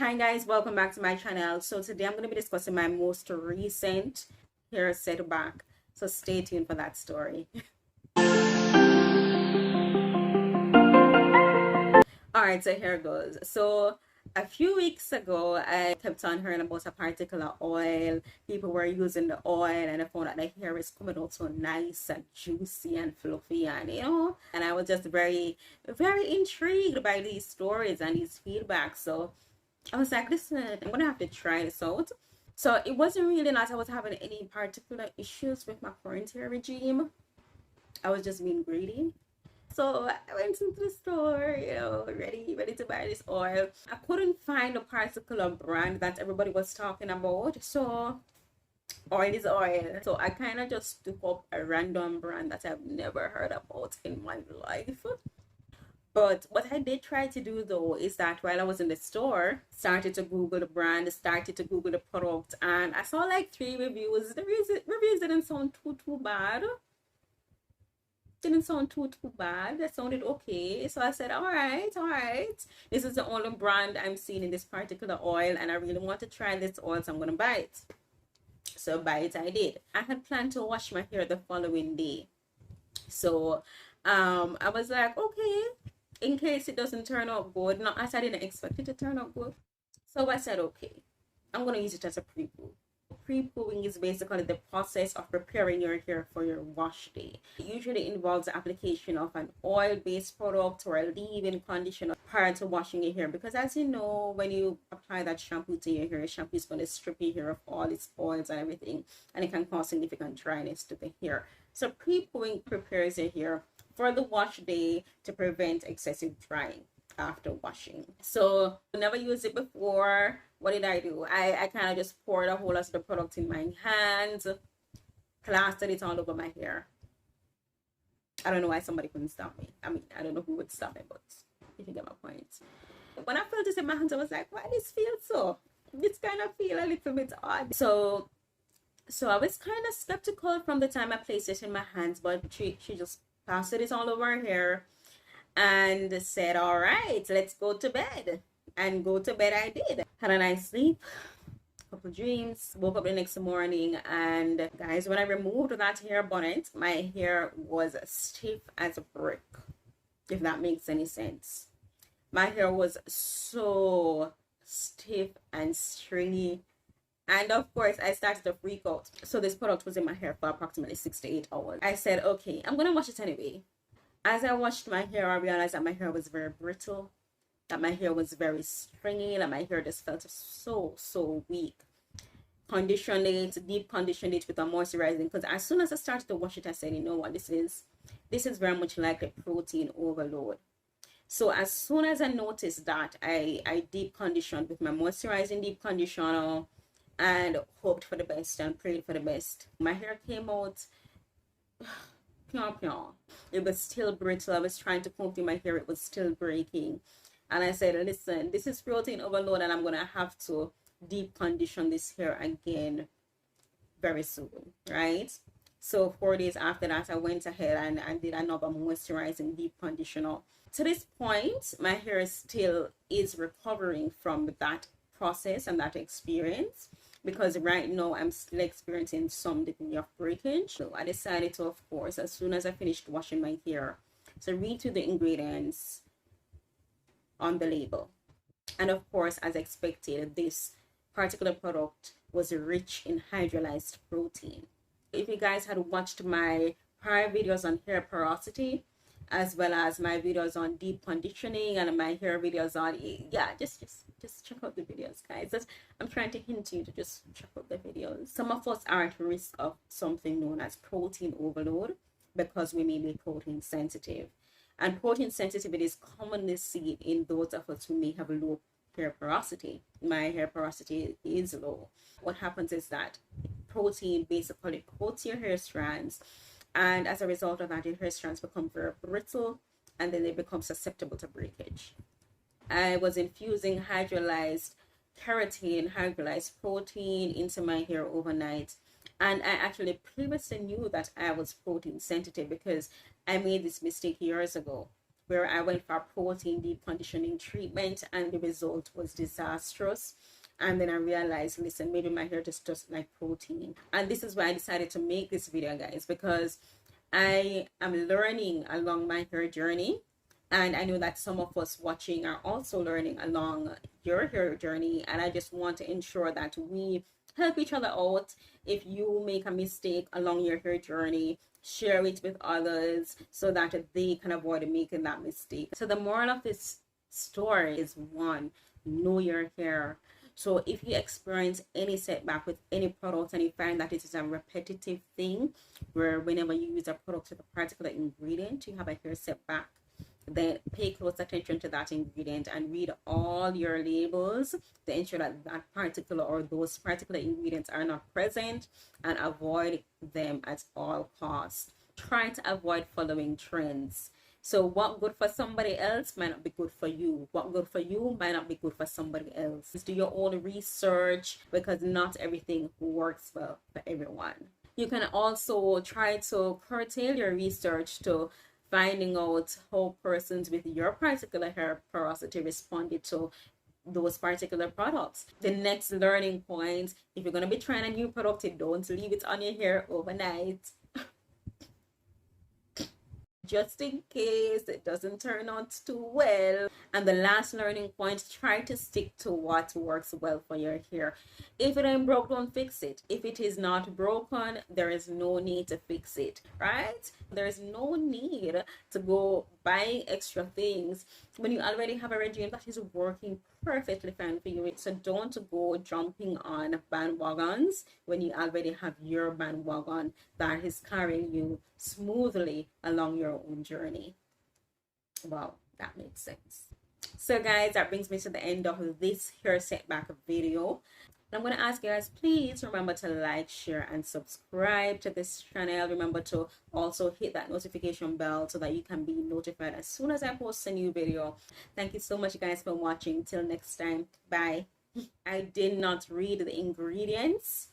Hi guys, welcome back to my channel. So today I'm going to be discussing my most recent hair setback. So stay tuned for that story. Alright, so here goes. So a few weeks ago, I kept on hearing about a particular oil. People were using the oil and I found that the hair is coming out so nice and juicy and fluffy and and I was just very intrigued by these stories and these feedbacks. So I was like, listen, I'm gonna have to try this out. So it wasn't really that I was having any particular issues with my current hair regime. I was just being greedy. So I went into the store, ready to buy this oil. I couldn't find a particular brand that everybody was talking about. So oil is oil. So I kind of just took up a random brand that I've never heard about in my life. But what I did try to do though is that while I was in the store, started to Google the brand, started to Google the product, and I saw like 3 reviews. The reviews didn't sound too bad. Didn't sound too bad. That sounded okay. So I said, all right. This is the only brand I'm seeing in this particular oil, and I really want to try this oil, so I'm gonna buy it. So buy it I did. I had planned to wash my hair the following day. So I was like, okay, in case it doesn't turn out good. Not as I didn't expect it to turn out good. So I said, okay, I'm going to use it as a pre-poo. Pre-pooing is basically the process of preparing your hair for your wash day. It usually involves the application of an oil-based product or a leave-in conditioner prior to washing your hair. Because as you know, when you apply that shampoo to your hair, shampoo is going to strip your hair of all its oils and everything. And it can cause significant dryness to the hair. So pre-pooing prepares your hair for the wash day to prevent excessive drying after washing. So I never used it before. What did I do? I kind of just poured a whole lot of the product in my hands, plastered it all over my hair. I don't know why somebody couldn't stop me. I mean, I don't know who would stop me, but if you get my point. When I felt this in my hands, I was like, why this feels so? This kind of feel a little bit odd. So I was kind of skeptical from the time I placed it in my hands, but she just plastered it all over her hair and said, all right, let's go to bed. And go to bed I did. Had a nice sleep, couple dreams, woke up the next morning, and guys, when I removed that hair bonnet, my hair was stiff as a brick, if that makes any sense. My hair was so stiff and stringy. And of course, I started to freak out. So this product was in my hair for approximately 6 to 8 hours. I said, okay, I'm going to wash it anyway. As I washed my hair, I realized that my hair was very brittle, that my hair was very stringy, that my hair just felt so weak. Conditioned it, deep conditioned it with a moisturizing, because as soon as I started to wash it, I said, you know what, this is very much like a protein overload. So as soon as I noticed that, I deep conditioned with my moisturizing deep conditioner and hoped for the best and prayed for the best. My hair came out pure. It was still brittle. I was trying to comb through my hair, it was still breaking. And I said, listen, this is protein overload and I'm gonna have to deep condition this hair again very soon, right? So 4 days after that, I went ahead and did another moisturizing deep conditioner. To this point, my hair still is recovering from that process and that experience, because right now I'm still experiencing some degree of breakage. So I decided to, of course, as soon as I finished washing my hair, to read through the ingredients on the label. And of course, as expected, this particular product was rich in hydrolyzed protein. If you guys had watched my prior videos on hair porosity, as well as my videos on deep conditioning and my hair videos on, yeah, just check out the videos, guys. I'm trying to hint you to just check out the videos. Some of us are at risk of something known as protein overload because we may be protein sensitive. And protein sensitivity is commonly seen in those of us who may have low hair porosity. My hair porosity is low. What happens is that protein basically coats your hair strands, and as a result of that, your hair strands become very brittle and then they become susceptible to breakage. I was infusing hydrolyzed keratin, hydrolyzed protein into my hair overnight. And I actually previously knew that I was protein sensitive because I made this mistake years ago where I went for a protein deep conditioning treatment and the result was disastrous. And then I realized, listen, maybe my hair just doesn't like protein. And this is why I decided to make this video, guys, because I am learning along my hair journey. And I know that some of us watching are also learning along your hair journey. And I just want to ensure that we help each other out. If you make a mistake along your hair journey, share it with others so that they can avoid making that mistake. So the moral of this story is, one, know your hair. So if you experience any setback with any product and you find that it is a repetitive thing, where whenever you use a product with a particular ingredient, you have a hair setback, then pay close attention to that ingredient and read all your labels to ensure that that particular or those particular ingredients are not present, and avoid them at all costs. Try to avoid following trends. So what good for somebody else might not be good for you. What good for you might not be good for somebody else. Just do your own research, because not everything works well for everyone. You can also try to curtail your research to finding out how persons with your particular hair porosity responded to those particular products. The next learning point, if you're going to be trying a new product, don't leave it on your hair overnight. Just in case it doesn't turn out too well. And the last learning point, try to stick to what works well for your hair. If it ain't broke, don't fix it. If it is not broken, there is no need to fix it, right? There's no need to go buying extra things when you already have a regime that is working perfectly fine for you. So don't go jumping on bandwagons when you already have your bandwagon that is carrying you smoothly along your own journey. Wow, that makes sense. So guys, that brings me to the end of this hair setback video. I'm going to ask you guys, please remember to like, share, and subscribe to this channel. Remember to also hit that notification bell so that you can be notified as soon as I post a new video. Thank you so much, guys, for watching. Till next time, bye. I did not read the ingredients.